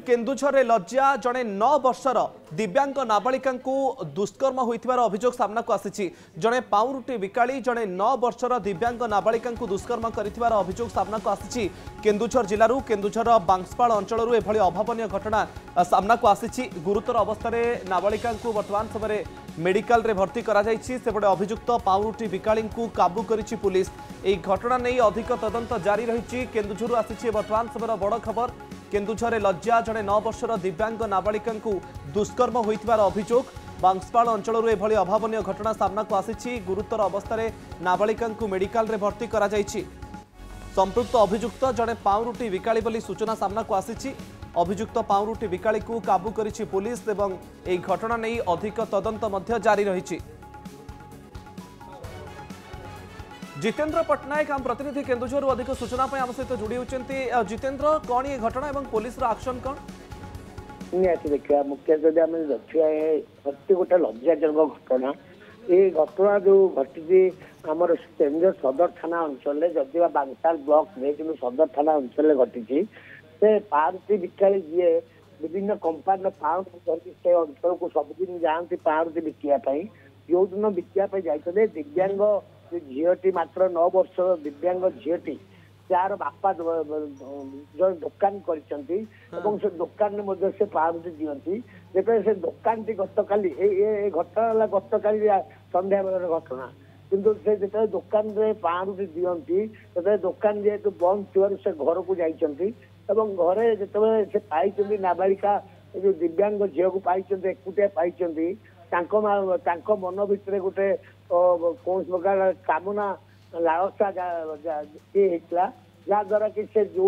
केन्दुझर लज्जा जड़े 9 वर्षर दिव्यांग नाबालिका दुष्कर्म होइथिबार अभियोग सामना को आसी जड़े पाउरुटी बिकाली जड़े 9 वर्षर दिव्यांग नाबालिका दुष्कर्म करिथिबार अभियोग सामना को आसी केन्दुझर जिलूर केन्दुझर बांसपाल अंचल एभली अभावन घटना सामना को आसी गुरुतर अवस्था नाबालिका वर्तमान समय मेडिकल रे भर्ती करा जायछि सेपटे अभियुक्त पाउरुटी बिकाली काबू करिछि पुलिस। एही घटना नहीं अधिक तदंत जारी रही केन्दुझर आसी वर्तमान समय बड़ खबर केन्दुझर लज्जा जड़े 9 वर्षर दिव्यांग नाबालिका दुष्कर्म होइथिबार अभियोग बांसपाल अंचल एभली अभावन घटना सामना को आसी गुरुतर अवस्था नाबालिका मेडिकल रे भर्ती करा जायछि। संपृक्त अभियुक्त जड़े पाउरुटी बिकाली बोली सूचना सामना को आसी अभियुक्त पाउरुटी बिकाली काबू करिछि पुलिस एवं एही घटना नहीं अधिक तदंत मध्य जारी रही। जितेंद्र पट्टनायक आम प्रतिनिधि केन्दुझर अधिक सूचना आम सहित जोड़ी होती। जितेंद्र कौन ये घटना एवं पुलिस एक्शन कौन निहाती देखा मुख्य जब आम देखा अति गोटे लज्जाजनक घटना ये घटना जो घटी आमर केन्दुझर सदर थाना अंचल जदिवा बांसाल ब्लॉक में कि सदर थाना अंचल घटी से पाउरुटी बिकाली जी विभिन्न कंपानी पाउरुटी धरिक से अंचल को सबुदिन जाती पाउरुटी बिकापी जो दिन बिकापी जाते दिव्यांग झीटी मात्र 9 वर्ष दिव्यांग झीटी जार बापा जो दुकान कर दुकान में से पाउरुटी दिखती जब से दुकान टी गतकाली घटना गत काली संध्या बेल घटना किंतु से जो दुकान में पाउरुटी दिखती से दुकान जेहेतु बंद थी से घर को जाइंट घरे जो पाई नाबालिका जो दिव्यांग झील को पाई एकुटिया पाई मन भितर गोटे कौन प्रकार कामना लालसा जहाद्वारा कि से जो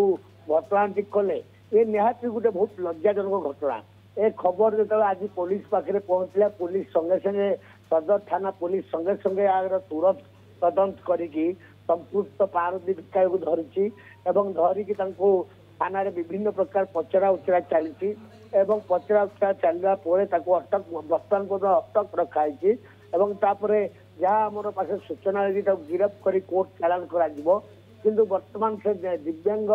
घटना टी कले ये निहाती गोटे बहुत लज्जाजनक घटना। ए खबर जो आज पुलिस पाखे पहुंचला पुलिस संगे संगे सदर थाना पुलिस संगे संगे यार तुरंत तदंत करिकी संपुक्त पाउरुटी बिकाली को धरिची धरिकी थाना विभिन्न प्रकार पचरा उचरा चली पचरा उचरा चलवा अटक बर्तमान पर्यटन अटक रखाई जहाँ आम पाखे सूचना गिरफ कर कोर्ट चालान कर बर्तमान से दिव्यांग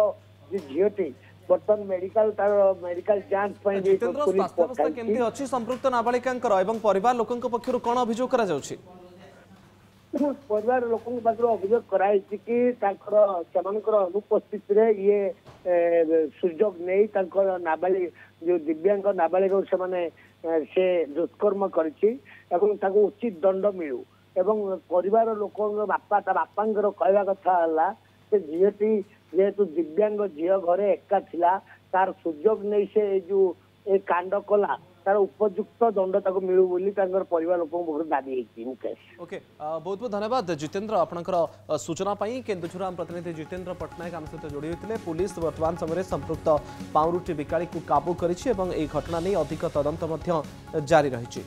झीटी बर्तमान मेडिकल मेडिकल जांच संपृक्त नाबालिका परिवार लोकों पक्षर कौन अभियोग करा जाउछि परिवार लोक अभियोग कराई कि अनुपस्थित ये सुजोग नहीं नाबालिग जो दिव्यांग नाबालिग से दुष्कर्म कर उचित दंड मिलू एवं परिवार लोक बापा बापा कहवा कथा से झीटी जेहेतु दिव्यांग झील घरे एका थिला तार सुजोग नहीं से जो ए कांड कला तार उपयुक्त दंड मिलू बोली परिवार लोक दाबी मुकेश। ओके बहुत बहुत धन्यवाद जितेंद्र आपनकर सूचना पाई केन्दुझर आम प्रतिनिधि जितेंद्र पट्टनायक आम सहित जोड़ी होते पुलिस वर्तमान समय संपृक्त पाउरुटी बिकाली को काबू करिछि एवं एही घटना नहीं अधिक तदंत जारी रही।